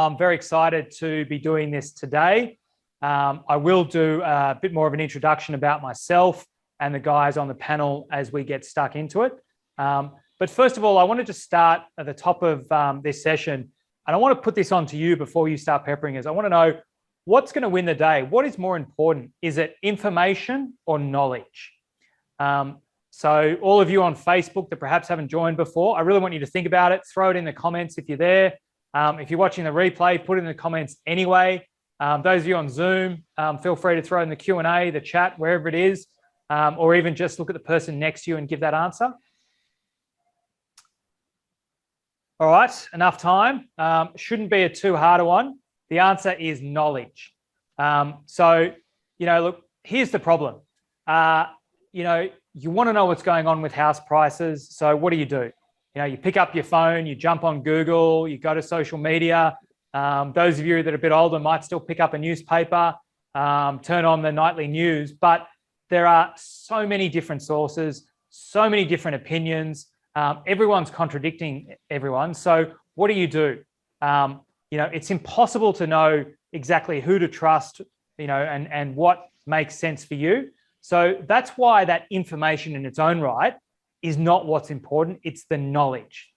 I'm very excited to be doing this today. I will do a bit more of an introduction about myself and the guys on the panel as we get stuck into it. But first of all, I wanted to start at the top of this session, and I want to put this on to you before you start peppering us. I want to know what's going to win the day. What is more important? Is it information or knowledge? So all of you on Facebook that perhaps haven't joined before, I really want you to think about it. Throw it in the comments if you're there. If you're watching the replay, put it in the comments anyway. Those of you on Zoom, feel free to throw in the Q&A, the chat, wherever it is, or even just look at the person next to you and give that answer. All right, enough time. Shouldn't be a too hard one. The answer is knowledge. So, look, here's the problem. You want to know what's going on with house prices. So what do? You pick up your phone, you jump on Google, you go to social media. Those of you that are a bit older might still pick up a newspaper, turn on the nightly news, but there are so many different sources, so many different opinions. Everyone's contradicting everyone. So what do? It's impossible to know exactly who to trust, and what makes sense for you. So that's why that information in its own right is not what's important. It's the knowledge.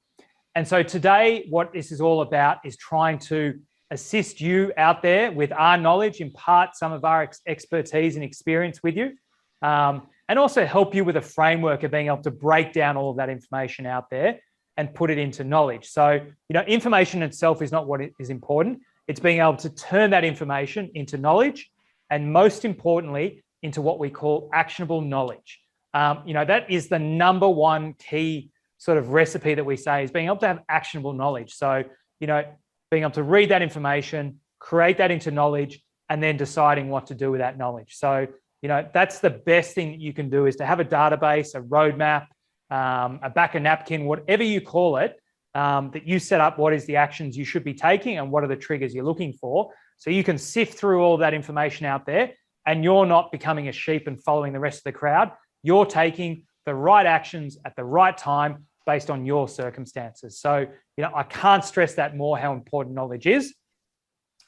And so today, what this is all about is trying to assist you out there with our knowledge, impart some of our expertise and experience with you, and also help you with a framework of being able to break down all of that information out there and put it into knowledge. So, information itself is not what is important. It's being able to turn that information into knowledge, and most importantly, into what we call actionable knowledge. That is the number one key sort of recipe that we say, is being able to have actionable knowledge. So, being able to read that information, create that into knowledge, and then deciding what to do with that knowledge. So, that's the best thing that you can do, is to have a database, a roadmap, a back of napkin, whatever you call it, that you set up what is the actions you should be taking and what are the triggers you're looking for. So you can sift through all that information out there, and you're not becoming a sheep and following the rest of the crowd. You're taking the right actions at the right time based on your circumstances. So, I can't stress that more, how important knowledge is.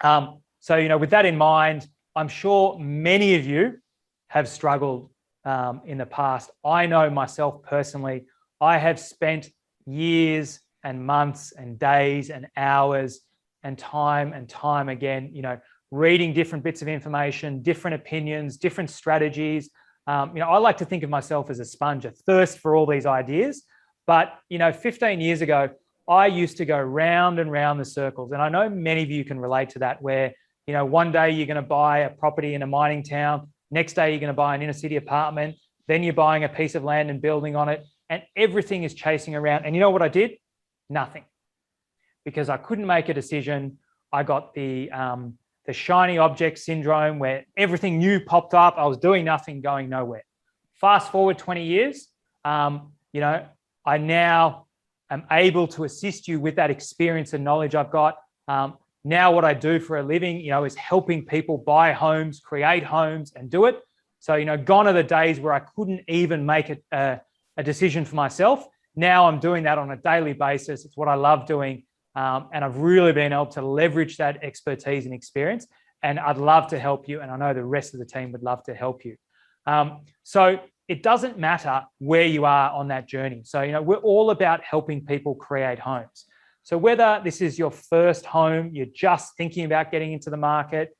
So, with that in mind, I'm sure many of you have struggled in the past. I know myself personally, I have spent years and months and days and hours and time again, reading different bits of information, different opinions, different strategies. I like to think of myself as a sponge, a thirst for all these ideas. But, 15 years ago, I used to go round and round the circles. And I know many of you can relate to that, where, one day you're going to buy a property in a mining town. Next day, you're going to buy an inner city apartment. Then you're buying a piece of land and building on it. And everything is chasing around. And you know what I did? Nothing. Because I couldn't make a decision. I got the shiny object syndrome, where everything new popped up. I was doing nothing, going nowhere. Fast forward 20 years, I now am able to assist you with that experience and knowledge I've got. Now what I do for a living, is helping people buy homes, create homes, and do it. So, gone are the days where I couldn't even make a decision for myself. Now I'm doing that on a daily basis. It's what I love doing. And I've really been able to leverage that expertise and experience. And I'd love to help you. And I know the rest of the team would love to help you. So it doesn't matter where you are on that journey. So, we're all about helping people create homes. So whether this is your first home, you're just thinking about getting into the market,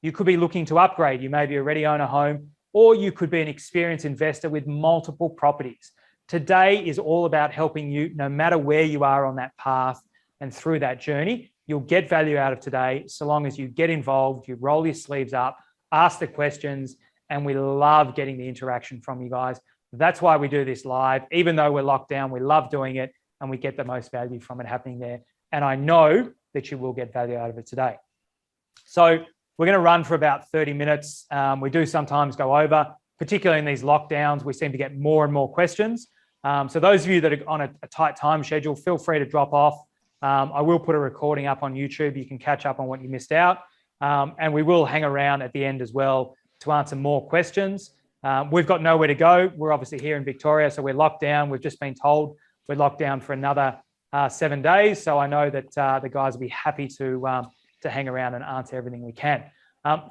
you could be looking to upgrade, you maybe already own a home, or you could be an experienced investor with multiple properties. Today is all about helping you, no matter where you are on that path and through that journey. You'll get value out of today, so long as you get involved, you roll your sleeves up, ask the questions, and we love getting the interaction from you guys. That's why we do this live. Even though we're locked down, we love doing it, and we get the most value from it happening there. And I know that you will get value out of it today. So we're going to run for about 30 minutes. We do sometimes go over, particularly in these lockdowns. We seem to get more and more questions. So those of you that are on a tight time schedule, feel free to drop off. I will put a recording up on YouTube. You can catch up on what you missed out. And we will hang around at the end as well to answer more questions. We've got nowhere to go. We're obviously here in Victoria, so we're locked down. We've just been told we're locked down for another 7 days. So I know that the guys will be happy to hang around and answer everything we can.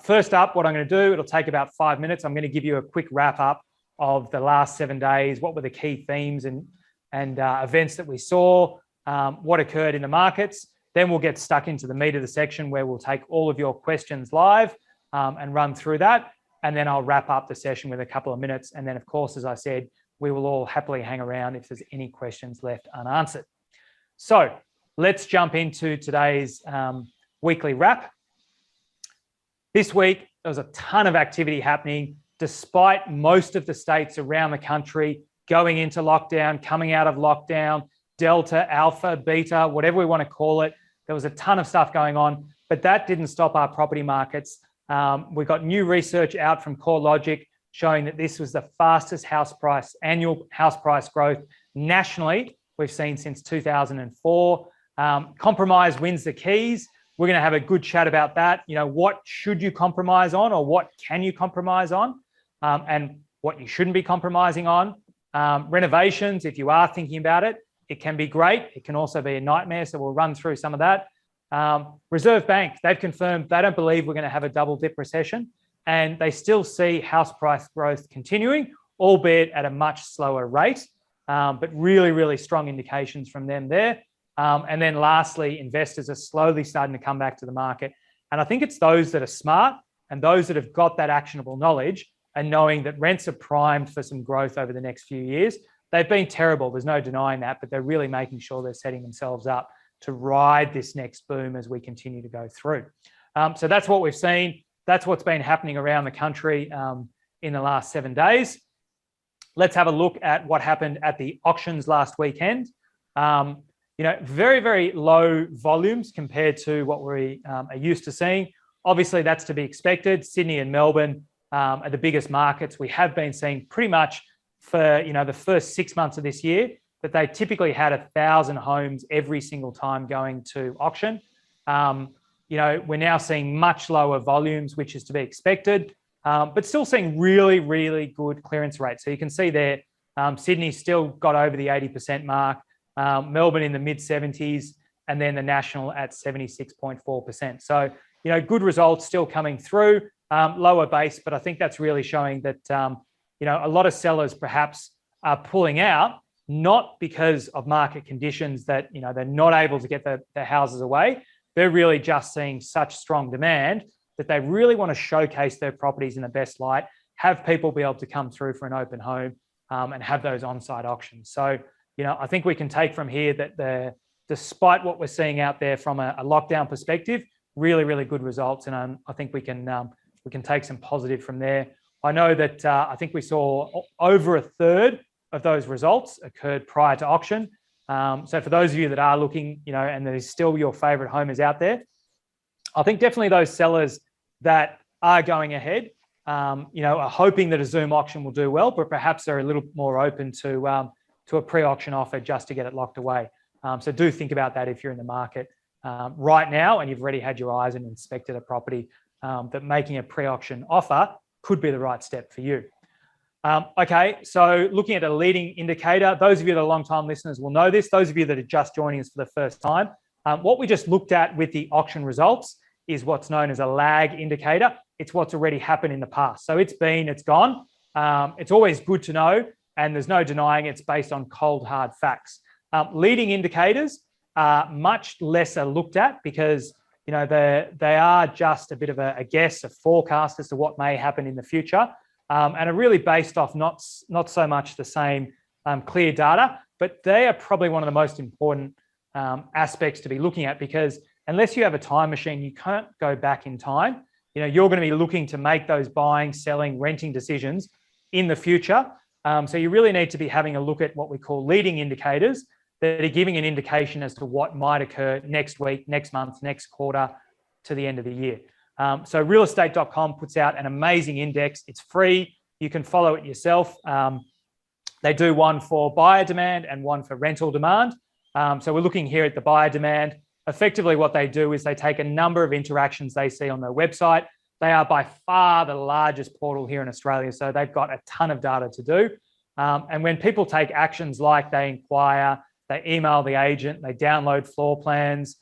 First up, what I'm going to do, it'll take about 5 minutes. I'm going to give you a quick wrap up of the last 7 days. What were the key themes and events that we saw, what occurred in the markets. Then we'll get stuck into the meat of the section where we'll take all of your questions live and run through that. And then I'll wrap up the session with a couple of minutes. And then, of course, as I said, we will all happily hang around if there's any questions left unanswered. So let's jump into today's weekly wrap. This week, there was a ton of activity happening despite most of the states around the country going into lockdown, coming out of lockdown, Delta, Alpha, Beta, whatever we want to call it. There was a ton of stuff going on, but that didn't stop our property markets. We got new research out from CoreLogic showing that this was the fastest annual house price growth nationally we've seen since 2004. Compromise wins the keys. We're going to have a good chat about that. You know, what should you compromise on, or what can you compromise on, and what you shouldn't be compromising on. Renovations, if you are thinking about it, it can be great. It can also be a nightmare. So we'll run through some of that. Reserve Bank, they've confirmed they don't believe we're going to have a double dip recession, and they still see house price growth continuing, albeit at a much slower rate, but really, really strong indications from them there. And then lastly, investors are slowly starting to come back to the market. And I think it's those that are smart and those that have got that actionable knowledge and knowing that rents are primed for some growth over the next few years. They've been terrible, there's no denying that, but they're really making sure they're setting themselves up to ride this next boom as we continue to go through. So that's what we've seen. That's what's been happening around the country in the last 7 days. Let's have a look at what happened at the auctions last weekend. You know, very, very low volumes compared to what we are used to seeing. Obviously, that's to be expected. Sydney and Melbourne are the biggest markets. We have been seeing pretty much for, you know, the first 6 months of this year that they typically had 1,000 homes every single time going to auction. You know, we're now seeing much lower volumes, which is to be expected, but still seeing really, really good clearance rates. So you can see there, Sydney still got over the 80% mark, Melbourne in the mid 70s, and then the national at 76.4%. So, you know, good results still coming through, lower base, but I think that's really showing that, you know, a lot of sellers perhaps are pulling out, not because of market conditions that, you know, they're not able to get their houses away. They're really just seeing such strong demand that they really want to showcase their properties in the best light, have people be able to come through for an open home and have those on-site auctions. So, you know, I think we can take from here that despite what we're seeing out there from a lockdown perspective, really, really good results. And I think we can take some positive from there. I know that I think we saw over a third of those results occurred prior to auction. So for those of you that are looking, you know, and there's still your favorite home is out there, I think definitely those sellers that are going ahead, you know, are hoping that a Zoom auction will do well, but perhaps they're a little more open to a pre-auction offer just to get it locked away. So do think about that if you're in the market right now and you've already had your eyes and inspected a property, that making a pre-auction offer could be the right step for you. Okay, so looking at a leading indicator, those of you that are long-time listeners will know this. Those of you that are just joining us for the first time, what we just looked at with the auction results is what's known as a lag indicator. It's what's already happened in the past. So it's gone. It's always good to know, and there's no denying it's based on cold, hard facts. Leading indicators are much lesser looked at because, you know, they are just a bit of a guess, a forecast as to what may happen in the future, and are really based off not so much the same clear data, but they are probably one of the most important aspects to be looking at, because unless you have a time machine, you can't go back in time. You know, you're going to be looking to make those buying, selling, renting decisions in the future. So you really need to be having a look at what we call leading indicators that are giving an indication as to what might occur next week, next month, next quarter to the end of the year. So realestate.com puts out an amazing index. It's free. You can follow it yourself. They do one for buyer demand and one for rental demand. So we're looking here at the buyer demand. Effectively, what they do is they take a number of interactions they see on their website. They are by far the largest portal here in Australia, so they've got a ton of data to do. And when people take actions like they inquire, they email the agent, they download floor plans,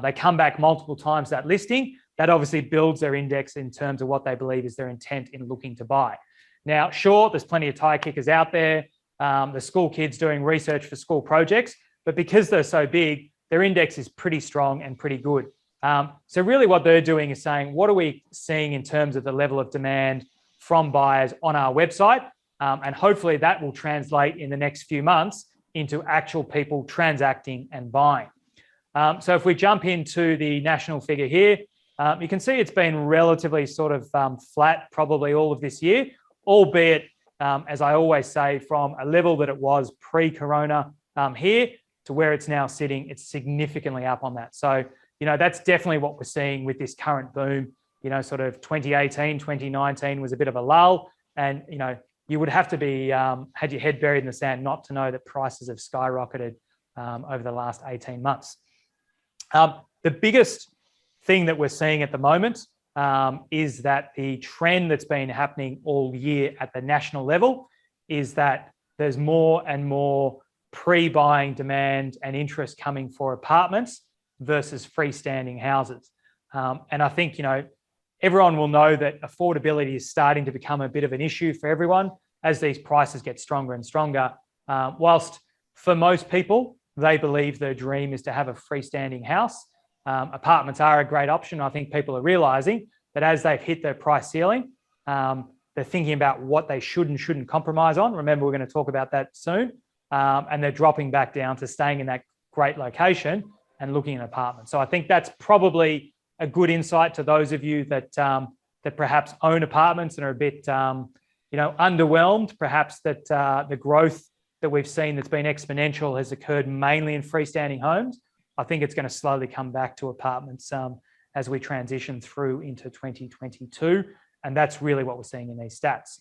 they come back multiple times to that listing. That obviously builds their index in terms of what they believe is their intent in looking to buy. Now, sure, there's plenty of tire kickers out there. The school kids doing research for school projects, but because they're so big, their index is pretty strong and pretty good. So really what they're doing is saying, what are we seeing in terms of the level of demand from buyers on our website? And hopefully that will translate in the next few months into actual people transacting and buying. So if we jump into the national figure here, you can see it's been relatively sort of flat probably all of this year, albeit, as I always say, from a level that it was pre-corona here to where it's now sitting, it's significantly up on that. So, that's definitely what we're seeing with this current boom. Sort of 2018, 2019 was a bit of a lull, and, you would have to be, had your head buried in the sand not to know that prices have skyrocketed over the last 18 months. The biggest thing that we're seeing at the moment is that the trend that's been happening all year at the national level is that there's more and more pre-buying demand and interest coming for apartments versus freestanding houses. And I think, everyone will know that affordability is starting to become a bit of an issue for everyone as these prices get stronger and stronger. Whilst for most people, they believe their dream is to have a freestanding house. Apartments are a great option. I think people are realizing that as they've hit their price ceiling, they're thinking about what they should and shouldn't compromise on. Remember, we're going to talk about that soon. And they're dropping back down to staying in that great location and looking at apartments. So I think that's probably a good insight to those of you that that perhaps own apartments and are a bit underwhelmed. Perhaps that the growth that we've seen that's been exponential has occurred mainly in freestanding homes. I think it's going to slowly come back to apartments as we transition through into 2022. And that's really what we're seeing in these stats.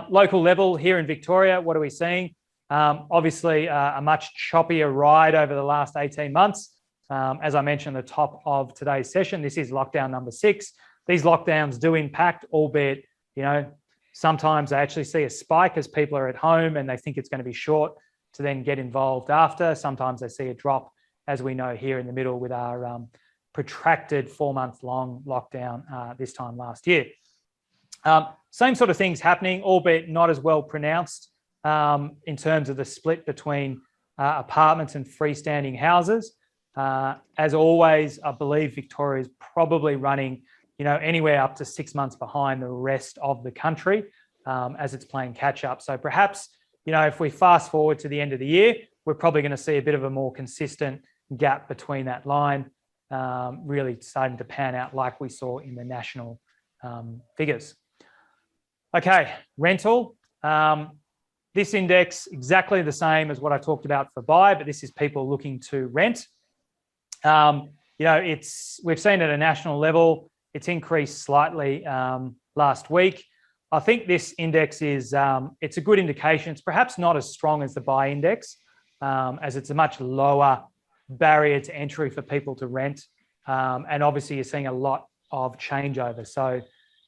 Local level here in Victoria, what are we seeing? Obviously, a much choppier ride over the last 18 months. As I mentioned at the top of today's session, this is lockdown number 6. These lockdowns do impact, albeit, sometimes they actually see a spike as people are at home and they think it's going to be short to then get involved after. Sometimes they see a drop, as we know here in the middle with our protracted 4-month-long lockdown this time last year. Same sort of things happening, albeit not as well pronounced in terms of the split between apartments and freestanding houses. As always, I believe Victoria is probably running, anywhere up to 6 months behind the rest of the country as it's playing catch up. So perhaps, if we fast forward to the end of the year, we're probably going to see a bit of a more consistent gap between that line, really starting to pan out like we saw in the national figures. Okay, rental. This index, exactly the same as what I talked about for buy, but this is people looking to rent. We've seen at a national level, it's increased slightly last week. I think this index is, it's a good indication. It's perhaps not as strong as the buy index, as it's a much lower barrier to entry for people to rent. And obviously you're seeing a lot of changeover. So,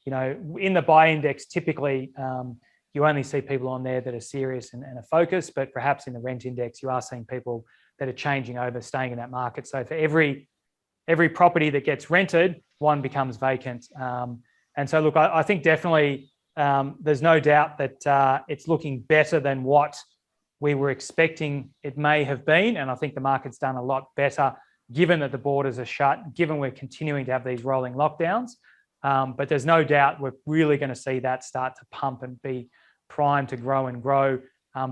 in the buy index, typically you only see people on there that are serious and are focused, but perhaps in the rent index, you are seeing people that are changing over, staying in that market. So for every property that gets rented, one becomes vacant. And so, look, I think definitely there's no doubt that it's looking better than what we were expecting it may have been. And I think the market's done a lot better, given that the borders are shut, given we're continuing to have these rolling lockdowns. But there's no doubt we're really going to see that start to pump and be primed to grow and grow,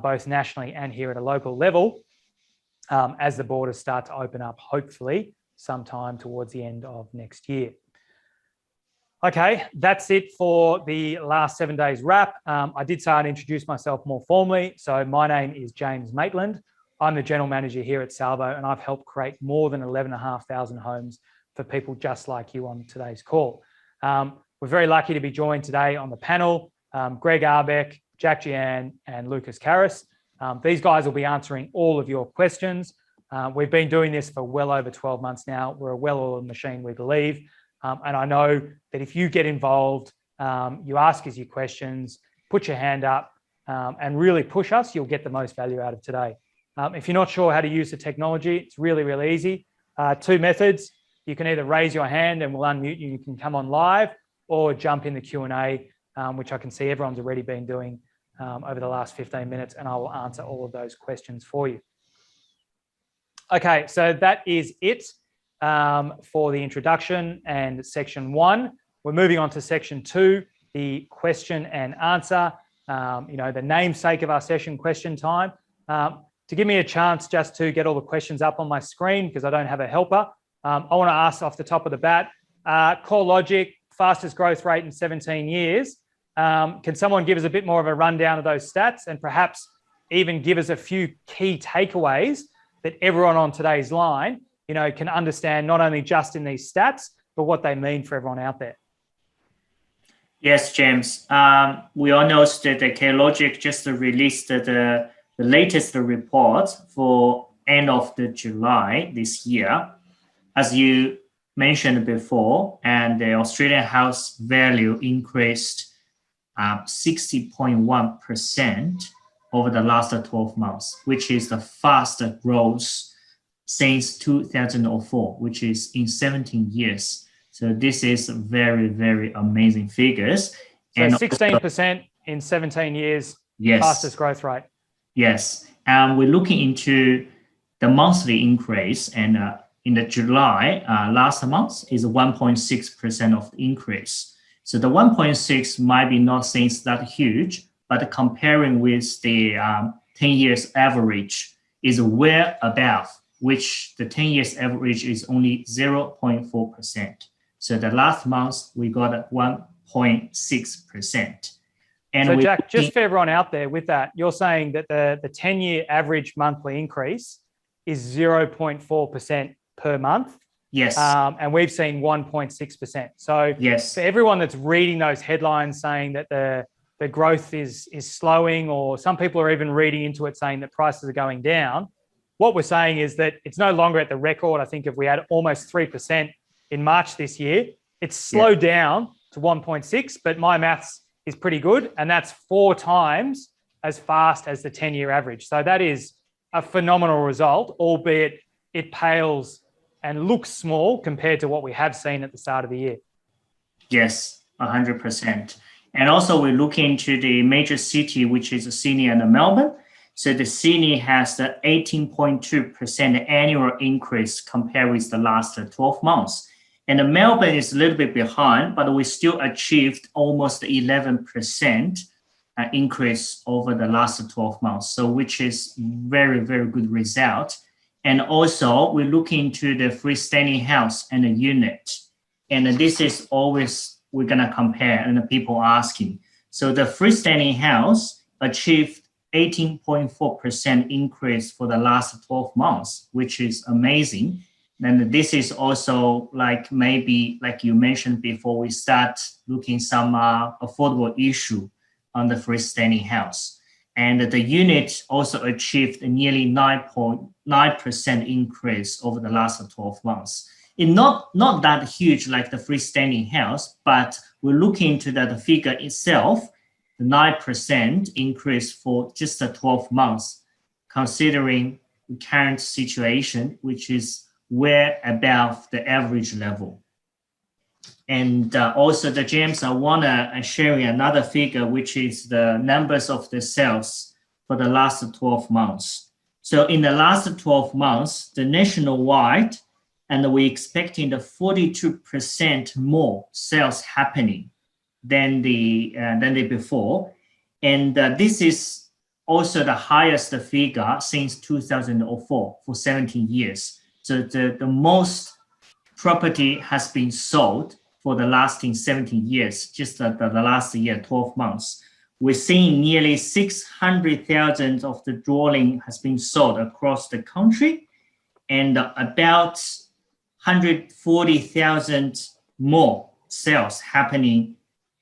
both nationally and here at a local level, as the borders start to open up, hopefully sometime towards the end of next year. Okay, that's it for the last 7 days wrap. I did say I'd introduce myself more formally. So my name is James Maitland. I'm the general manager here at Salvo, and I've helped create more than 11,500 homes for people just like you on today's call. We're very lucky to be joined today on the panel, Greg Arbeck, Jack Gian, and Lucas Karras. These guys will be answering all of your questions. We've been doing this for well over 12 months now. We're a well-oiled machine, we believe. And I know that if you get involved, you ask us your questions, put your hand up, and really push us, you'll get the most value out of today. If you're not sure how to use the technology, it's really, really easy. Two methods. You can either raise your hand and we'll unmute you. You can come on live or jump in the Q&A, which I can see everyone's already been doing over the last 15 minutes, and I will answer all of those questions for you. Okay, so that is it for the introduction and section 1. We're moving on to section 2, the question and answer, the namesake of our session, question time. To give me a chance just to get all the questions up on my screen because I don't have a helper, I want to ask off the top of the bat, CoreLogic, fastest growth rate in 17 years. Can someone give us a bit more of a rundown of those stats and perhaps even give us a few key takeaways that everyone on today's line, can understand not only just in these stats, but what they mean for everyone out there? Yes, James. We all know that the CoreLogic just released the latest report for end of July this year. As you mentioned before, and the Australian house value increased 60.1% over the last 12 months, which is the fastest growth since 2004, which is in 17 years. So this is very, very amazing figures. So and 16% in 17 years, yes, fastest growth rate. Yes, and we're looking into the monthly increase, and in the July last month is 1.6% of the increase. So the 1.6 might be not seems that huge, but comparing with the 10 years average is well above, which the 10 years average is only 0.4%. So the last month we got 1.6%. And so Jack, just for everyone out there with that, you're saying that the 10-year average monthly increase is 0.4% per month. Yes. And we've seen 1.6%. So yes, for everyone that's reading those headlines saying that the growth is slowing, or some people are even reading into it saying that prices are going down, what we're saying is that it's no longer at the record. I think if we had almost 3% in March this year, it's slowed down to 1.6, but my maths is pretty good, and that's 4 times as fast as the 10-year average. So that is a phenomenal result, albeit it pales and looks small compared to what we have seen at the start of the year. Yes, 100%. And also we look into the major city, which is Sydney and Melbourne. So the Sydney has the 18.2% annual increase compared with the last 12 months. And the Melbourne is a little bit behind, but we still achieved almost 11% increase over the last 12 months. So which is very, very good result. And also we look into the freestanding house and the unit. And this is always we're gonna compare, and the people are asking. So the freestanding house achieved 18.4% increase for the last 12 months, which is amazing. And this is also like maybe like you mentioned before, we start looking some affordable issue on the freestanding house. And the unit also achieved a nearly 9.9% increase over the last 12 months. It's not that huge like the freestanding house, but we're looking into the figure itself, the 9% increase for just the 12 months, considering the current situation, which is way above the average level. And also the James, I want to share another figure, which is the numbers of the sales for the last 12 months. So in the last 12 months, the nationwide, and we're expecting the 42% more sales happening than the before. And this is also the highest figure since 2004 for 17 years. So the most property has been sold for the lasting 17 years, just the last year, 12 months. We're seeing nearly 600,000 of the dwelling has been sold across the country, and about 140,000 more sales happening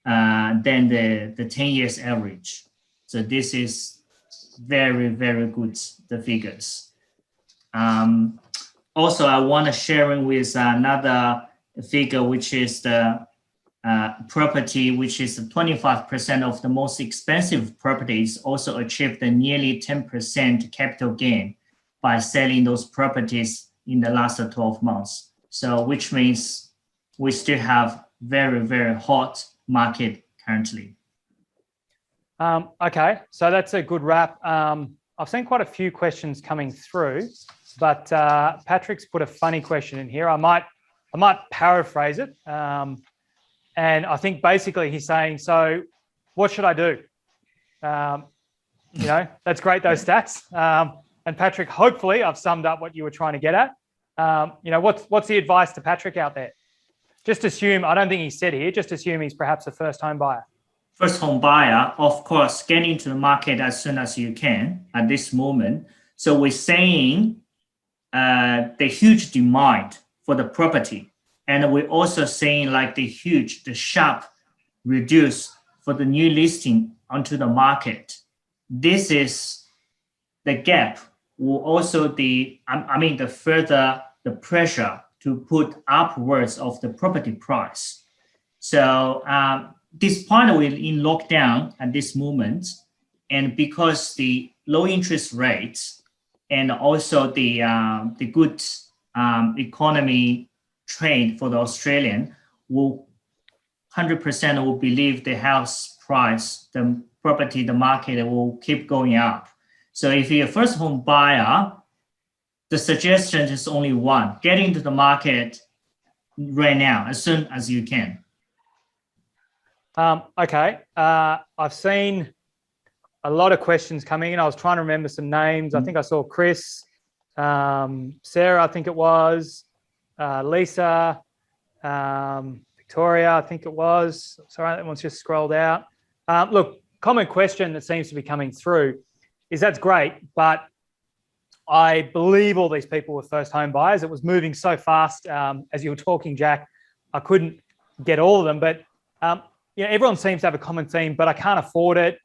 than the 10 years average. So this is very, very good, the figures. Also, I want to share with another figure, which is the property, which is 25% of the most expensive properties also achieved a nearly 10% capital gain by selling those properties in the last 12 months. So which means we still have very, very hot market currently. Okay, so that's a good wrap. I've seen quite a few questions coming through, but Patrick's put a funny question in here. I might paraphrase it. And I think basically he's saying, so what should I do? That's great, those stats. And Patrick, hopefully I've summed up what you were trying to get at. What's the advice to Patrick out there? Just assume, I don't think he said here, just assume he's perhaps a first home buyer. First home buyer, of course, get into the market as soon as you can at this moment. So we're saying the huge demand for the property. And we're also saying like the sharp reduce for the new listing onto the market. This is the gap will also the further the pressure to put upwards of the property price. So this point we're in lockdown at this moment, and because the low interest rates and also the good economy trade for the Australian will 100% will believe the house price, the property, the market will keep going up. So if you're a first home buyer, the suggestion is only one: get into the market right now as soon as you can. Okay. I've seen a lot of questions coming in. I was trying to remember some names. I think I saw Chris, Sarah, I think it was, Lisa, Victoria, I think it was. Sorry, that one's just scrolled out. Look, common question that seems to be coming through is that's great, but I believe all these people were first home buyers. It was moving so fast as you were talking, Jack, I couldn't get all of them, but everyone seems to have a common theme, but I can't afford it.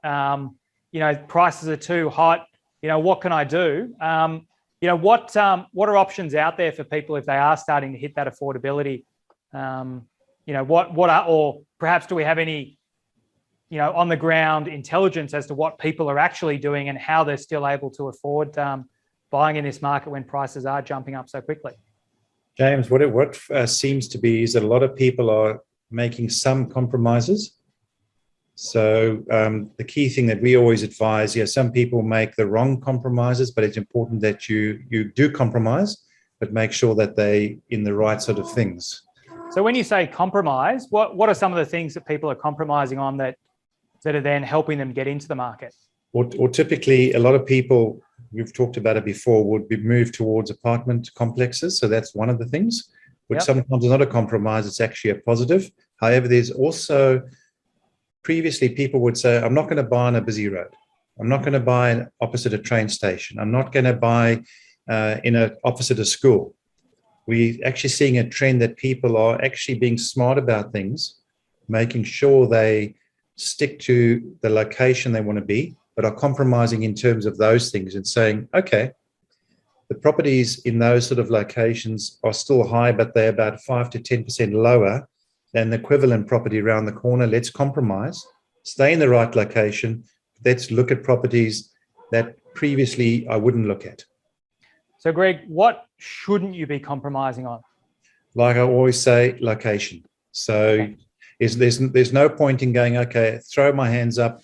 Prices are too hot. What can I do? What are options out there for people if they are starting to hit that affordability? Or perhaps do we have any, on the ground intelligence as to what people are actually doing and how they're still able to afford buying in this market when prices are jumping up so quickly? James, what seems to be is that a lot of people are making some compromises. So the key thing that we always advise, some people make the wrong compromises, but it's important that you do compromise, but make sure that they in the right sort of things. So when you say compromise, what are some of the things that people are compromising on that are then helping them get into the market? Or typically, a lot of people, we've talked about it before, would be moved towards apartment complexes. So that's one of the things, which sometimes is not a compromise, it's actually a positive. However, there's also, previously people would say, I'm not going to buy on a busy road. I'm not going to buy opposite a train station. I'm not going to buy opposite a school. We're actually seeing a trend that people are actually being smart about things, making sure they stick to the location they want to be, but are compromising in terms of those things and saying, okay, the properties in those sort of locations are still high, but they're about 5 to 10% lower than the equivalent property around the corner. Let's compromise, stay in the right location. Let's look at properties that previously I wouldn't look at. So, Greg, what shouldn't you be compromising on? Like I always say, location. So there's no point in going, okay, throw my hands up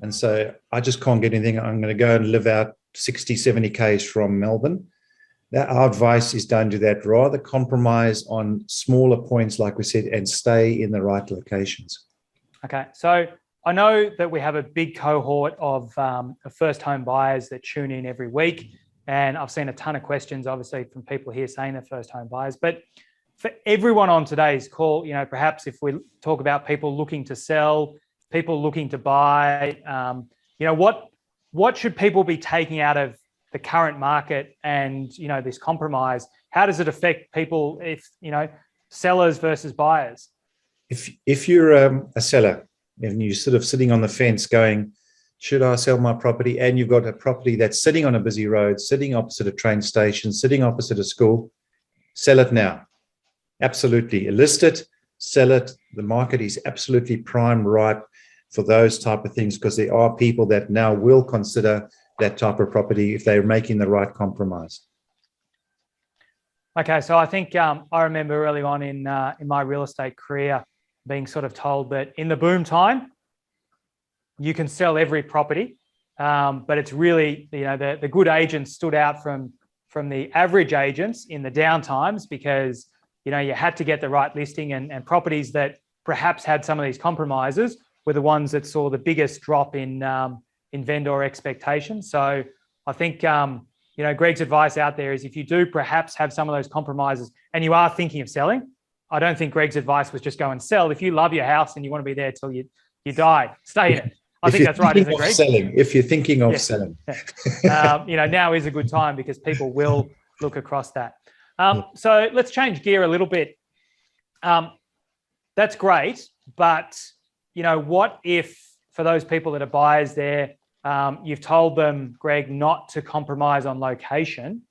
and say, I just can't get anything. I'm going to go and live out 60, 70 Ks from Melbourne. Our advice is don't do that. Rather compromise on smaller points, like we said, and stay in the right locations. Okay. So I know that we have a big cohort of first home buyers that tune in every week. And I've seen a ton of questions, obviously, from people here saying they're first home buyers. But for everyone on today's call, perhaps if we talk about people looking to sell, people looking to buy, what should people be taking out of the current market and, this compromise? How does it affect people if, sellers versus buyers? If you're a seller and you're sort of sitting on the fence going, should I sell my property? And you've got a property that's sitting on a busy road, sitting opposite a train station, sitting opposite a school, sell it now. Absolutely. List it, sell it. The market is absolutely prime ripe for those type of things because there are people that now will consider that type of property if they're making the right compromise. Okay, so I think I remember early on in my real estate career being sort of told that in the boom time, you can sell every property, but it's really, the good agents stood out from the average agents in the down times because, you had to get the right listing, and properties that perhaps had some of these compromises were the ones that saw the biggest drop in vendor expectations. So I think, Greg's advice out there is if you do perhaps have some of those compromises and you are thinking of selling, I don't think Greg's advice was just go and sell. If you love your house and you want to be there till you die, stay in it. I think that's right, isn't it, Greg? If you're thinking of selling. Now is a good time because people will look across that. So let's change gear a little bit. That's great, but what if for those people that are buyers there, you've told them, Greg, not to compromise on location,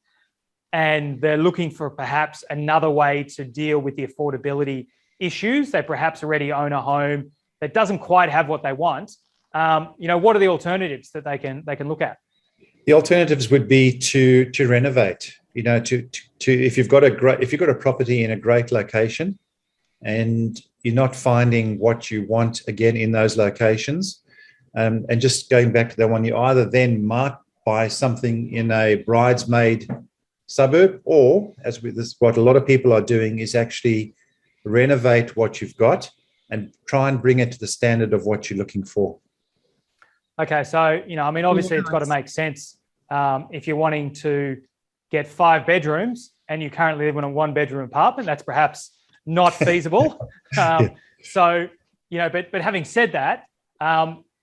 and they're looking for perhaps another way to deal with the affordability issues. They perhaps already own a home that doesn't quite have what they want. What are the alternatives that they can look at? The alternatives would be to renovate. If you've got a property in a great location, and you're not finding what you want again in those locations, and just going back to that one, you either then might buy something in a bridesmaid suburb, or what a lot of people are doing is actually renovate what you've got and try and bring it to the standard of what you're looking for. Okay, so obviously it's got to make sense if you're wanting to get 5 bedrooms and you currently live in a 1-bedroom apartment. That's perhaps not feasible. So, but having said that,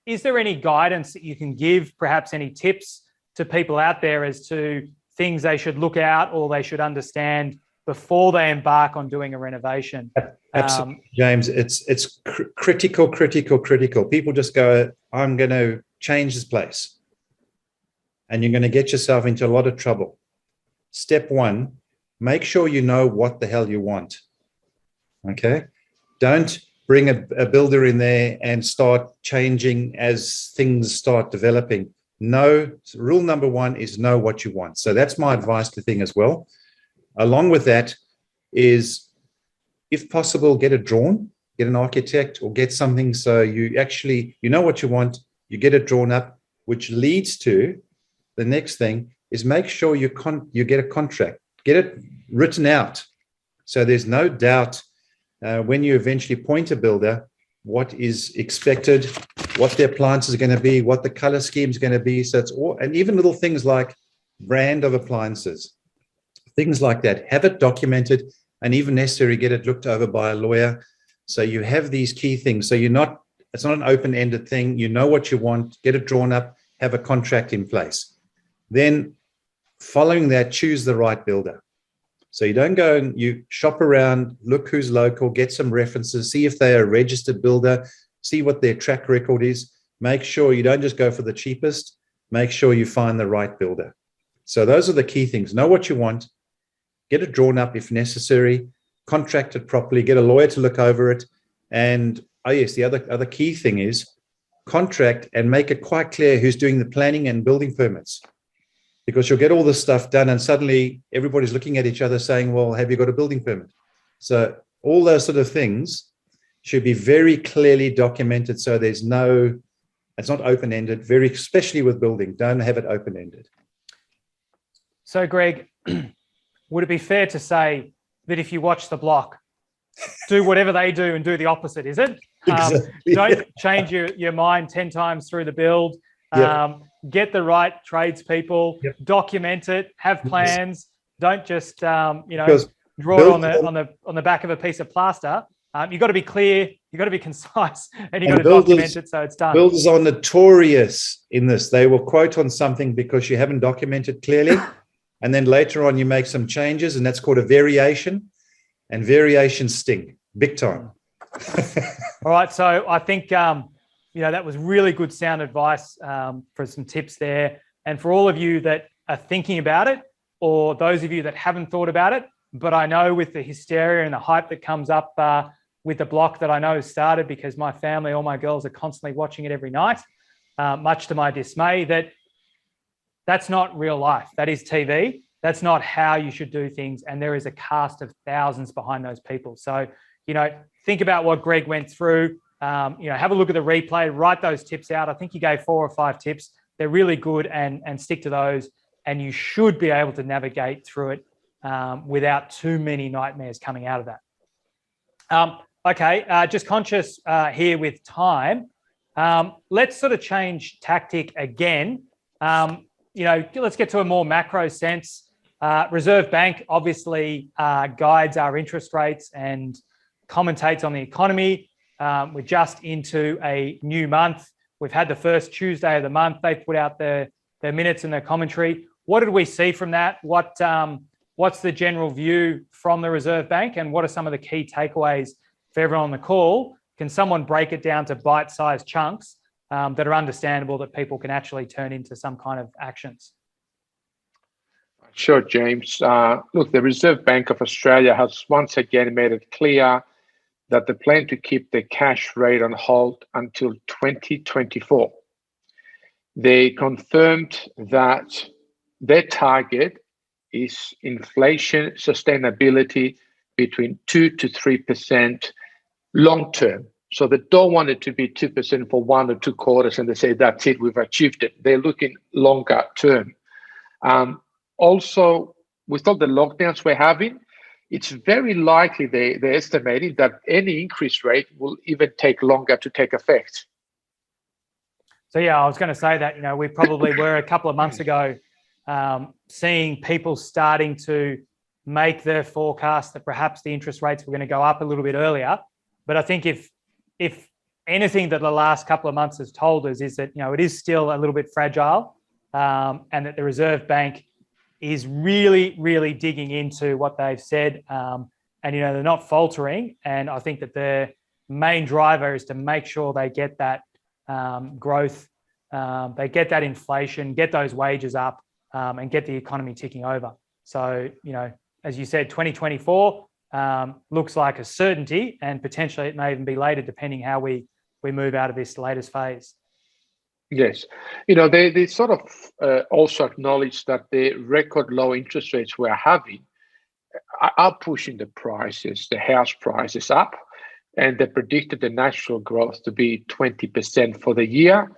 is there any guidance that you can give, perhaps any tips to people out there as to things they should look out or they should understand before they embark on doing a renovation? Absolutely, James. It's critical. People just go, I'm going to change this place. And you're going to get yourself into a lot of trouble. Step 1, make sure you know what the hell you want. Okay? Don't bring a builder in there and start changing as things start developing. No, rule number 1 is know what you want. So that's my advice to thing as well. Along with that is, if possible, get it drawn, get an architect or get something so you actually, know what you want, you get it drawn up, which leads to the next thing is make sure you get a contract, get it written out. So there's no doubt when you eventually point a builder, what is expected, what their appliances are going to be, what the color scheme is going to be. So it's all, and even little things like brand of appliances, things like that, have it documented, and even necessary, get it looked over by a lawyer. So you have these key things. So it's not an open-ended thing. You know what you want, get it drawn up, have a contract in place. Then following that, choose the right builder. So you don't go and you shop around, look who's local, get some references, see if they're a registered builder, see what their track record is. Make sure you don't just go for the cheapest. Make sure you find the right builder. So those are the key things. Know what you want, get it drawn up if necessary, contract it properly, get a lawyer to look over it. And the other key thing is contract and make it quite clear who's doing the planning and building permits. Because you'll get all this stuff done and suddenly everybody's looking at each other saying, well, have you got a building permit? So all those sort of things should be very clearly documented so it's not open-ended, especially with building. Don't have it open-ended. So, Greg, would it be fair to say that if you watch The Block, do whatever they do and do the opposite, is it? Exactly. Don't change your mind 10 times through the build. Get the right tradespeople, document it, have plans. Don't just draw it on the back of a piece of plaster. You've got to be clear, you've got to be concise, and you've got to document it so it's done. Builders are notorious in this. They will quote on something because you haven't documented clearly, and then later on you make some changes, and that's called a variation, and variations sting big time. All right, so I think that was really good sound advice for some tips there. And for all of you that are thinking about it, or those of you that haven't thought about it, but I know with the hysteria and the hype that comes up with The Block that I know has started because my family, all my girls are constantly watching it every night, much to my dismay, that that's not real life. That is TV. That's not how you should do things. And there is a cast of thousands behind those people. So, think about what Greg went through. Have a look at the replay, write those tips out. I think you gave 4 or 5 tips. They're really good, and stick to those. And you should be able to navigate through it without too many nightmares coming out of that. Okay, just conscious here with time. Let's sort of change tactic again. Let's get to a more macro sense. Reserve Bank obviously guides our interest rates and commentates on the economy. We're just into a new month. We've had the first Tuesday of the month. They put out their minutes and their commentary. What did we see from that? What's the general view from the Reserve Bank, and what are some of the key takeaways for everyone on the call? Can someone break it down to bite-sized chunks that are understandable, that people can actually turn into some kind of actions? Sure, James. Look, the Reserve Bank of Australia has once again made it clear that they plan to keep the cash rate on hold until 2024. They confirmed that their target is inflation sustainability between 2 to 3% long term. So they don't want it to be 2% for 1 or 2 quarters and they say, that's it, we've achieved it. They're looking longer term. Also, with all the lockdowns we're having, it's very likely they're estimating that any increased rate will even take longer to take effect. So, I was going to say that, we probably were a couple of months ago seeing people starting to make their forecast that perhaps the interest rates were going to go up a little bit earlier. But I think if anything that the last couple of months has told us is that, it is still a little bit fragile, and that the Reserve Bank is really, really digging into what they've said. And, they're not faltering. And I think that their main driver is to make sure they get that growth, they get that inflation, get those wages up, and get the economy ticking over. So, as you said, 2024 looks like a certainty, and potentially it may even be later, depending how we move out of this latest phase. Yes. They sort of also acknowledge that the record low interest rates we're having are pushing the house prices up, and they predicted the national growth to be 20% for the year.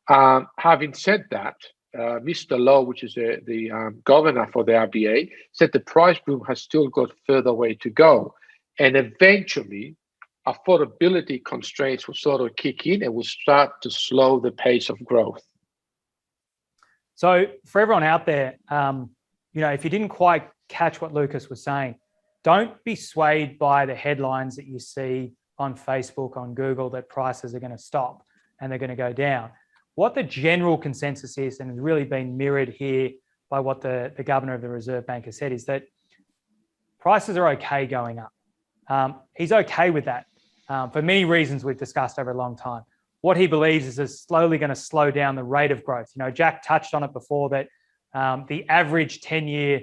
Having said that, Mr. Lowe, which is the governor for the RBA, said the price boom has still got further way to go, and eventually affordability constraints will sort of kick in and will start to slow the pace of growth. So for everyone out there, if you didn't quite catch what Lucas was saying, don't be swayed by the headlines that you see on Facebook, on Google, that prices are going to stop and they're going to go down. What the general consensus is, and has really been mirrored here by what the governor of the Reserve Bank has said, is that prices are okay going up. He's okay with that for many reasons we've discussed over a long time. What he believes is it's slowly going to slow down the rate of growth. Jack touched on it before, that the average 10-year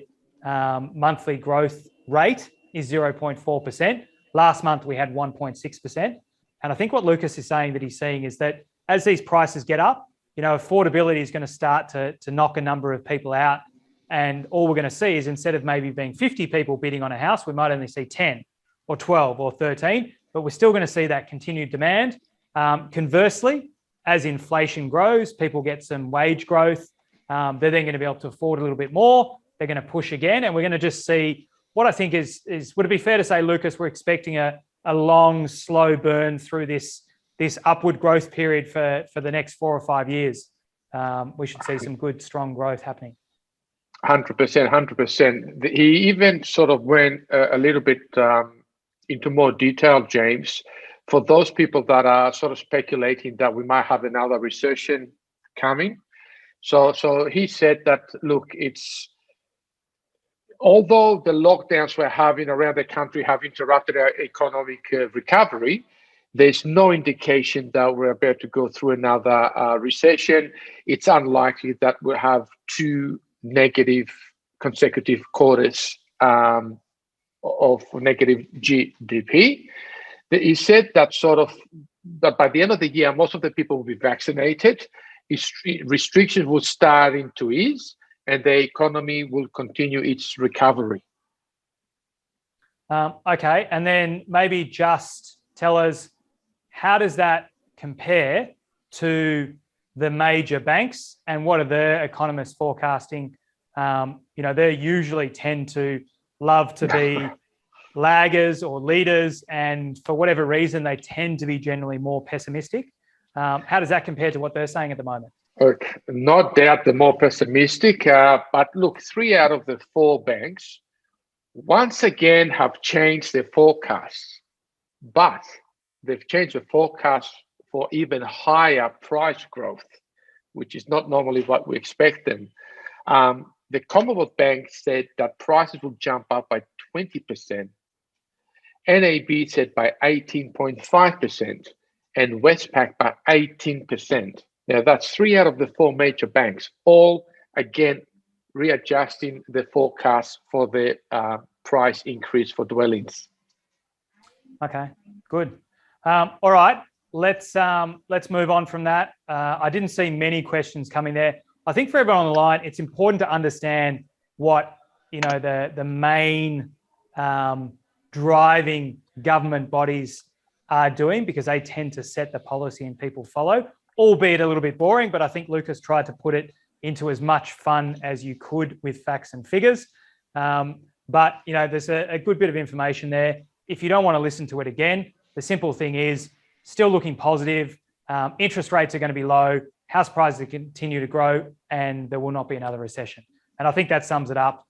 monthly growth rate is 0.4%. Last month, we had 1.6%. And I think what Lucas is saying that he's seeing is that as these prices get up, affordability is going to start to knock a number of people out. And all we're going to see is, instead of maybe being 50 people bidding on a house, we might only see 10 or 12 or 13, but we're still going to see that continued demand. Conversely, as inflation grows, people get some wage growth. They're then going to be able to afford a little bit more. They're going to push again. And we're going to just see what I think is would it be fair to say, Lucas, we're expecting a long, slow burn through this upward growth period for the next 4 or 5 years. We should see some good, strong growth happening. 100%. He even sort of went a little bit into more detail, James, for those people that are sort of speculating that we might have another recession coming. So he said that, look, although the lockdowns we're having around the country have interrupted our economic recovery, there's no indication that we're about to go through another recession. It's unlikely that we'll have 2 negative consecutive quarters of negative GDP. He said that by the end of the year, most of the people will be vaccinated, restrictions will start to ease, and the economy will continue its recovery. Okay, and then maybe just tell us, how does that compare to the major banks, and what are their economists forecasting? They usually tend to love to be laggers or leaders, and for whatever reason, they tend to be generally more pessimistic. How does that compare to what they're saying at the moment? No doubt the more pessimistic, but look, 3 out of the 4 banks once again have changed their forecasts, but they've changed the forecast for even higher price growth, which is not normally what we expect them. The Commonwealth Bank said that prices will jump up by 20%. NAB said by 18.5%, and Westpac by 18%. Now, that's 3 out of the 4 major banks, all again readjusting the forecast for the price increase for dwellings. Okay, good. All right, let's move on from that. I didn't see many questions coming there. I think for everyone on the line, it's important to understand what the main driving government bodies are doing, because they tend to set the policy and people follow, albeit a little bit boring, but I think Lucas tried to put it into as much fun as you could with facts and figures. But there's a good bit of information there. If you don't want to listen to it again, the simple thing is still looking positive. Interest rates are going to be low. House prices will continue to grow, and there will not be another recession. And I think that sums it up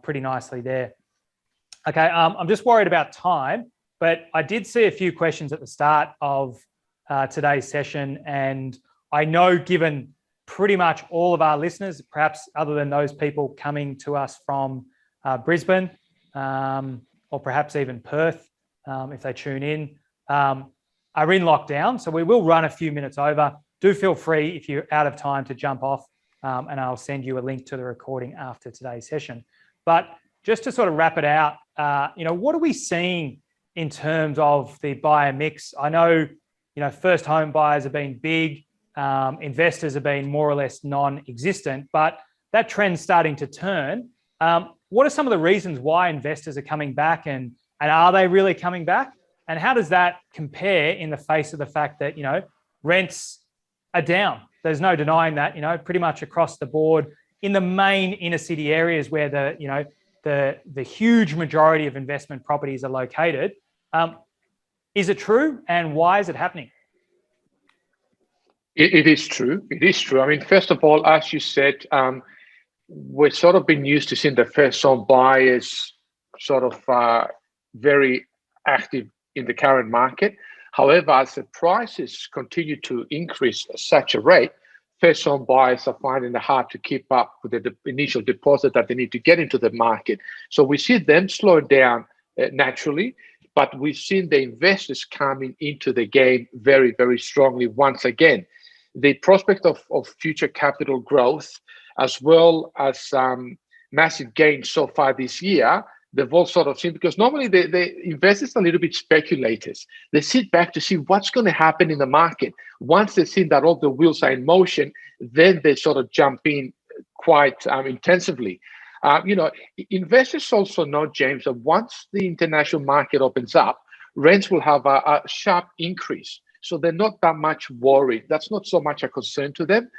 pretty nicely there. Okay, I'm just worried about time, but I did see a few questions at the start of today's session, and I know, given pretty much all of our listeners, perhaps other than those people coming to us from Brisbane or perhaps even Perth, if they tune in, are in lockdown. So we will run a few minutes over. Do feel free, if you're out of time, to jump off, and I'll send you a link to the recording after today's session. But just to sort of wrap it out, what are we seeing in terms of the buyer mix? I know, first home buyers have been big, investors have been more or less non-existent, but that trend's starting to turn. What are some of the reasons why investors are coming back, and are they really coming back? And how does that compare in the face of the fact that, rents are down? There's no denying that, pretty much across the board in the main inner city areas where the huge majority of investment properties are located. Is it true, and why is it happening? It is true. It is true. I mean, first of all, as you said, we've sort of been used to seeing the first home buyers sort of very active in the current market. However, as the prices continue to increase at such a rate, first home buyers are finding it hard to keep up with the initial deposit that they need to get into the market. So we see them slow down naturally, but we've seen the investors coming into the game very, very strongly once again. The prospect of future capital growth, as well as massive gains so far this year, they've all sort of seen, because normally the investors are a little bit speculators. They sit back to see what's going to happen in the market. Once they've seen that all the wheels are in motion, then they sort of jump in quite intensively. Investors also know, James, that once the international market opens up, rents will have a sharp increase. So they're not that much worried. That's not so much a concern to them.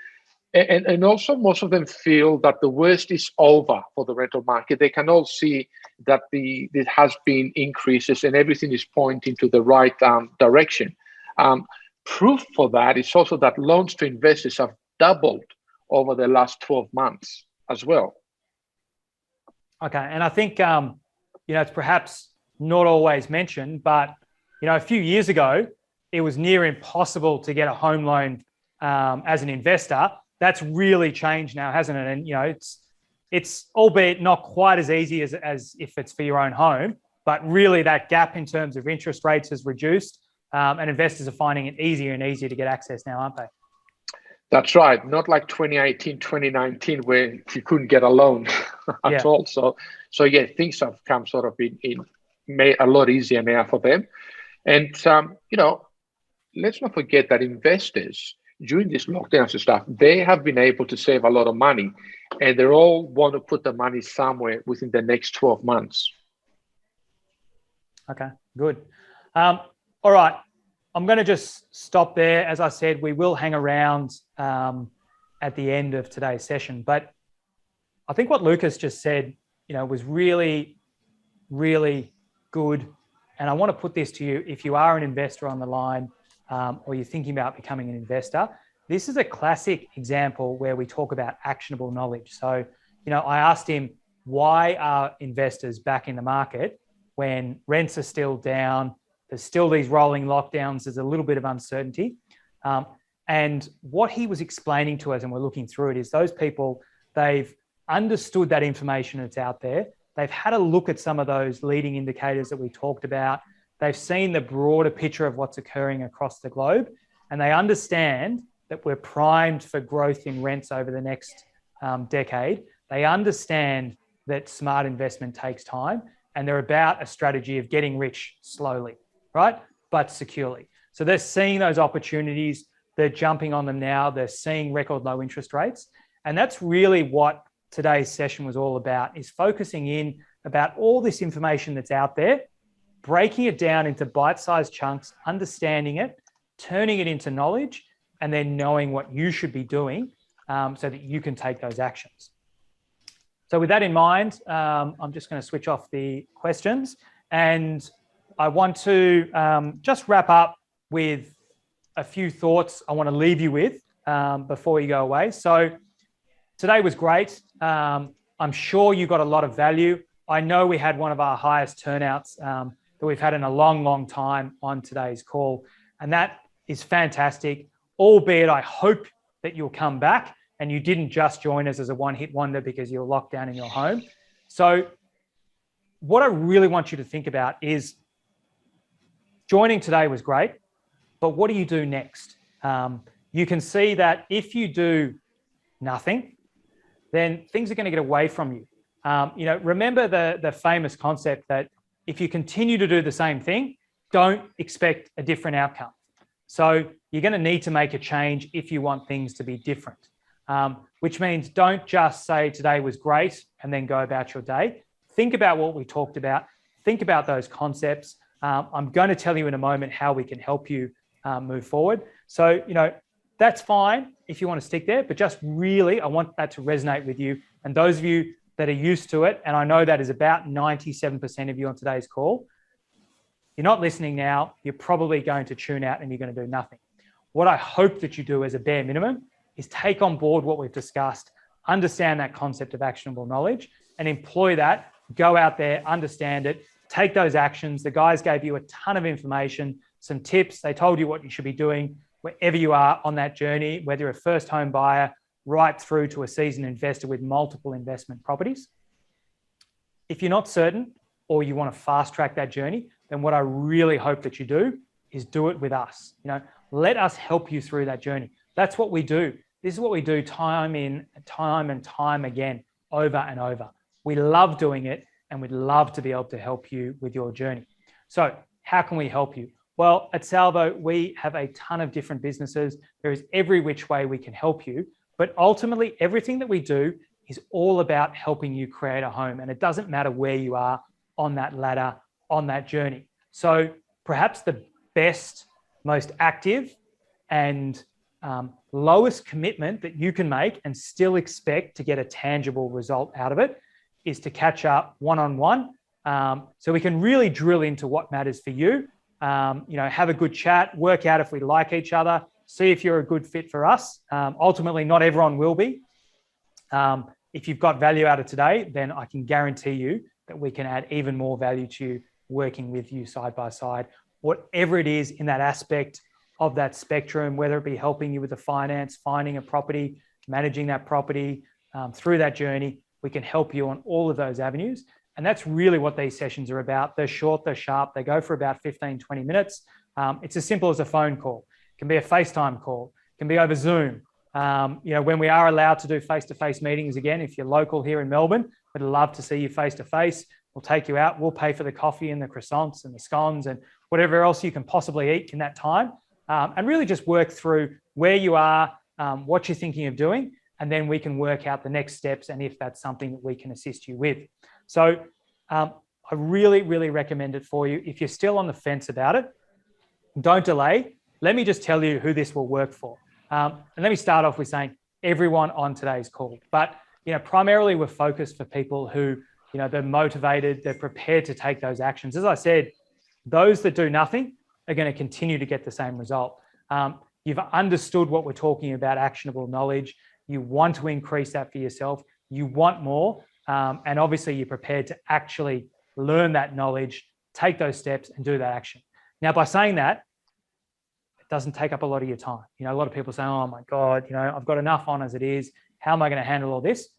And also, most of them feel that the worst is over for the rental market. They can all see that there has been increases and everything is pointing to the right direction. Proof for that is also that loans to investors have doubled over the last 12 months as well. Okay, and I think it's perhaps not always mentioned, but a few years ago, it was near impossible to get a home loan as an investor. That's really changed now, hasn't it? And it's albeit not quite as easy as if it's for your own home, but really that gap in terms of interest rates has reduced, and investors are finding it easier and easier to get access now, aren't they? That's right. Not like 2018, 2019, where you couldn't get a loan at all. So yeah, things have come sort of in made a lot easier now for them. And let's not forget that investors during these lockdowns and stuff, they have been able to save a lot of money, and they all want to put the money somewhere within the next 12 months. Okay, good. All right, I'm going to just stop there. As I said, we will hang around at the end of today's session, but I think what Lucas just said, was really, really good. And I want to put this to you: if you are an investor on the line, or you're thinking about becoming an investor, this is a classic example where we talk about actionable knowledge. So, I asked him, why are investors back in the market when rents are still down? There's still these rolling lockdowns. There's a little bit of uncertainty. And what he was explaining to us, and we're looking through it, is those people, they've understood that information that's out there. They've had a look at some of those leading indicators that we talked about. They've seen the broader picture of what's occurring across the globe, and they understand that we're primed for growth in rents over the next decade. They understand that smart investment takes time, and they're about a strategy of getting rich slowly, right? But securely. So they're seeing those opportunities. They're jumping on them now. They're seeing record low interest rates. And that's really what today's session was all about, is focusing in about all this information that's out there, breaking it down into bite-sized chunks, understanding it, turning it into knowledge, and then knowing what you should be doing so that you can take those actions. So with that in mind, I'm just going to switch off the questions, and I want to just wrap up with a few thoughts I want to leave you with before you go away. So today was great. I'm sure you got a lot of value. I know we had one of our highest turnouts that we've had in a long, long time on today's call, and that is fantastic, albeit I hope that you'll come back and you didn't just join us as a one-hit wonder because you're locked down in your home. So what I really want you to think about is, joining today was great, but what do you do next? You can see that if you do nothing, then things are going to get away from you. Remember the famous concept that if you continue to do the same thing, don't expect a different outcome. So you're going to need to make a change if you want things to be different, which means don't just say today was great and then go about your day. Think about what we talked about. Think about those concepts. I'm going to tell you in a moment how we can help you move forward. So, that's fine if you want to stick there, but just really, I want that to resonate with you. And those of you that are used to it, and I know that is about 97% of you on today's call, you're not listening now, you're probably going to tune out and you're going to do nothing. What I hope that you do as a bare minimum is take on board what we've discussed, understand that concept of actionable knowledge, and employ that, go out there, understand it, take those actions. The guys gave you a ton of information, some tips. They told you what you should be doing wherever you are on that journey, whether you're a first home buyer, right through to a seasoned investor with multiple investment properties. If you're not certain, or you want to fast track that journey, then what I really hope that you do is do it with us. Let us help you through that journey. That's what we do. This is what we do time and time again, over and over. We love doing it, and we'd love to be able to help you with your journey. So how can we help you? Well, at Salvo, we have a ton of different businesses. There is every which way we can help you, but ultimately everything that we do is all about helping you create a home. And it doesn't matter where you are on that ladder, on that journey. So perhaps the best, most active and lowest commitment that you can make and still expect to get a tangible result out of it is to catch up one-on-one. So we can really drill into what matters for you. Have a good chat, work out if we like each other, see if you're a good fit for us. Ultimately, not everyone will be. If you've got value out of today, then I can guarantee you that we can add even more value to you working with you side by side, whatever it is in that aspect of that spectrum, whether it be helping you with the finance, finding a property, managing that property through that journey. We can help you on all of those avenues. And that's really what these sessions are about. They're short, they're sharp. They go for about 15, 20 minutes. It's as simple as a phone call. It can be a FaceTime call. It can be over Zoom. When we are allowed to do face-to-face meetings again, if you're local here in Melbourne, we'd love to see you face-to-face. We'll take you out. We'll pay for the coffee and the croissants and the scones and whatever else you can possibly eat in that time. And really just work through where you are, what you're thinking of doing, and then we can work out the next steps and if that's something that we can assist you with. So I really, really recommend it for you. If you're still on the fence about it, don't delay. Let me just tell you who this will work for. And let me start off with saying everyone on today's call, but primarily we're focused for people who, they're motivated, they're prepared to take those actions. As I said, those that do nothing are going to continue to get the same result. You've understood what we're talking about, actionable knowledge. You want to increase that for yourself. You want more. And obviously you're prepared to actually learn that knowledge, take those steps and do that action. Now, by saying that, it doesn't take up a lot of your time. A lot of people say, oh my God, I've got enough on as it is. How am I going to handle all this?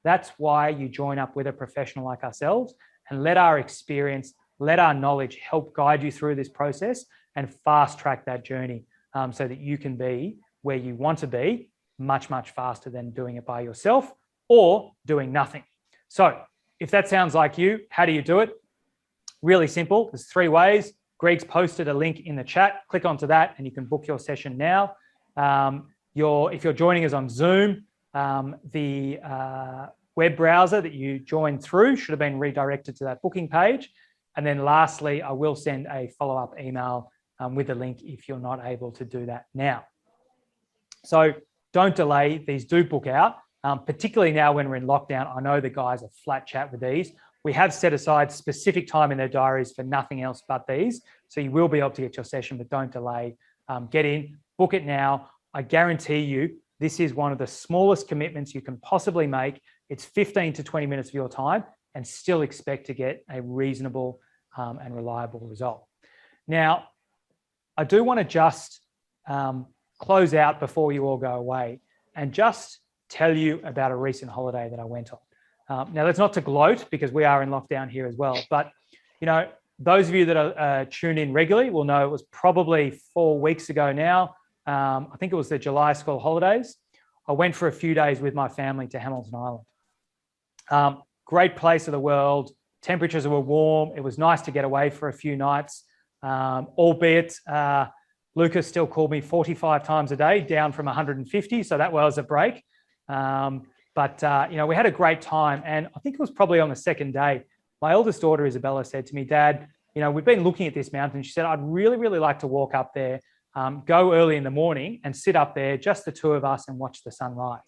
That's why you join up with a professional like ourselves and let our experience, let our knowledge help guide you through this process and fast track that journey so that you can be where you want to be much, much faster than doing it by yourself or doing nothing. So if that sounds like you, how do you do it? Really simple. There's 3 ways. Greg's posted a link in the chat. Click onto that and you can book your session now. If you're joining us on Zoom, the web browser that you joined through should have been redirected to that booking page. And then lastly, I will send a follow-up email with the link if you're not able to do that now. So don't delay. These do book out, particularly now when we're in lockdown. I know the guys are flat chat with these. We have set aside specific time in their diaries for nothing else but these. So you will be able to get your session, but don't delay. Get in, book it now. I guarantee you, this is one of the smallest commitments you can possibly make. It's 15 to 20 minutes of your time and still expect to get a reasonable and reliable result. Now, I do want to just close out before you all go away and just tell you about a recent holiday that I went on. Now, that's not to gloat because we are in lockdown here as well. But, those of you that are tuned in regularly will know it was probably 4 weeks ago now. I think it was the July school holidays. I went for a few days with my family to Hamilton Island. Great place of the world. Temperatures were warm. It was nice to get away for a few nights, albeit Lucas still called me 45 times a day, down from 150. So that was a break. But we had a great time. And I think it was probably on the second day, my eldest daughter, Isabella, said to me, Dad, we've been looking at this mountain. She said, I'd really, really like to walk up there, go early in the morning and sit up there, just the 2 of us and watch the sunrise.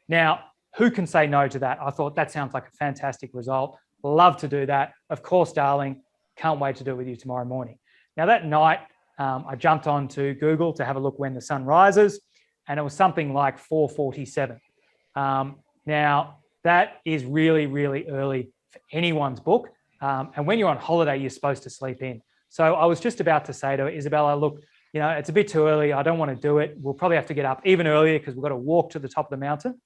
Now, who can say no to that? I thought that sounds like a fantastic result. Love to do that. Of course, darling, can't wait to do it with you tomorrow morning. Now that night, I jumped onto Google to have a look when the sun rises, and it was something like 4:47. Now, that is really, really early for anyone's book. And when you're on holiday, you're supposed to sleep in. So I was just about to say to Isabella, look, it's a bit too early. I don't want to do it. We'll probably have to get up even earlier because we've got to walk to the top of the mountain.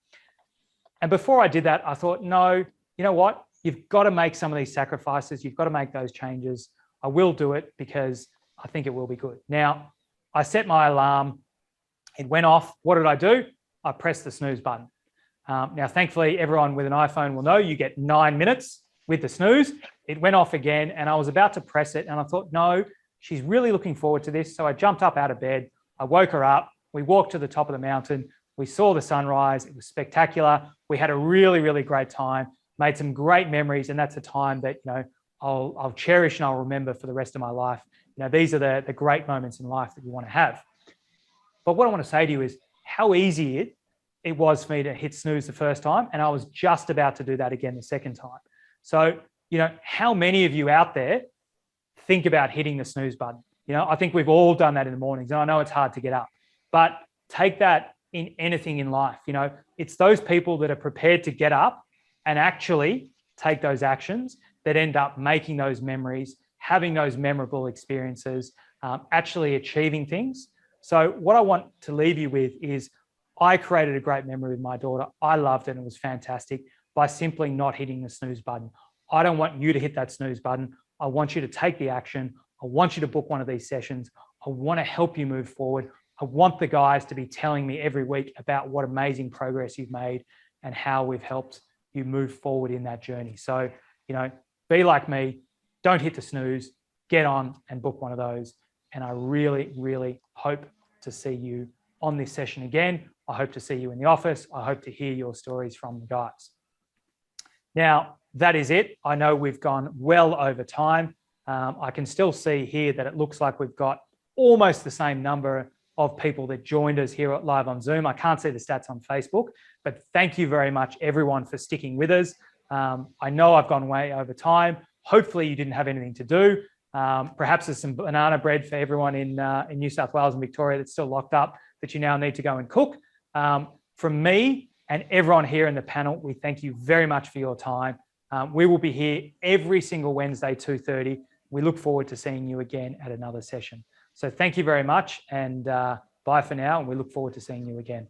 And before I did that, I thought, no, you know what? You've got to make some of these sacrifices. You've got to make those changes. I will do it because I think it will be good. Now, I set my alarm. It went off. What did I do? I pressed the snooze button. Now, thankfully, everyone with an iPhone will know you get 9 minutes with the snooze. It went off again, and I was about to press it, and I thought, no, she's really looking forward to this. So I jumped up out of bed. I woke her up. We walked to the top of the mountain. We saw the sunrise. It was spectacular. We had a really, really great time, made some great memories, and that's a time that, I'll cherish and I'll remember for the rest of my life. These are the great moments in life that you want to have. But what I want to say to you is how easy it was for me to hit snooze the first time, and I was just about to do that again the second time. So, how many of you out there think about hitting the snooze button? I think we've all done that in the mornings, and I know it's hard to get up, but take that in anything in life. It's those people that are prepared to get up and actually take those actions that end up making those memories, having those memorable experiences, actually achieving things. So what I want to leave you with is I created a great memory with my daughter. I loved it and it was fantastic by simply not hitting the snooze button. I don't want you to hit that snooze button. I want you to take the action. I want you to book one of these sessions. I want to help you move forward. I want the guys to be telling me every week about what amazing progress you've made and how we've helped you move forward in that journey. So, be like me, don't hit the snooze, get on and book one of those. And I really, really hope to see you on this session again. I hope to see you in the office. I hope to hear your stories from the guys. Now, that is it. I know we've gone well over time. I can still see here that it looks like we've got almost the same number of people that joined us here live on Zoom. I can't see the stats on Facebook, but thank you very much, everyone, for sticking with us. I know I've gone way over time. Hopefully you didn't have anything to do. Perhaps there's some banana bread for everyone in New South Wales and Victoria that's still locked up that you now need to go and cook. From me and everyone here in the panel, we thank you very much for your time. We will be here every single Wednesday, 2:30. We look forward to seeing you again at another session. So thank you very much, and bye for now, and we look forward to seeing you again.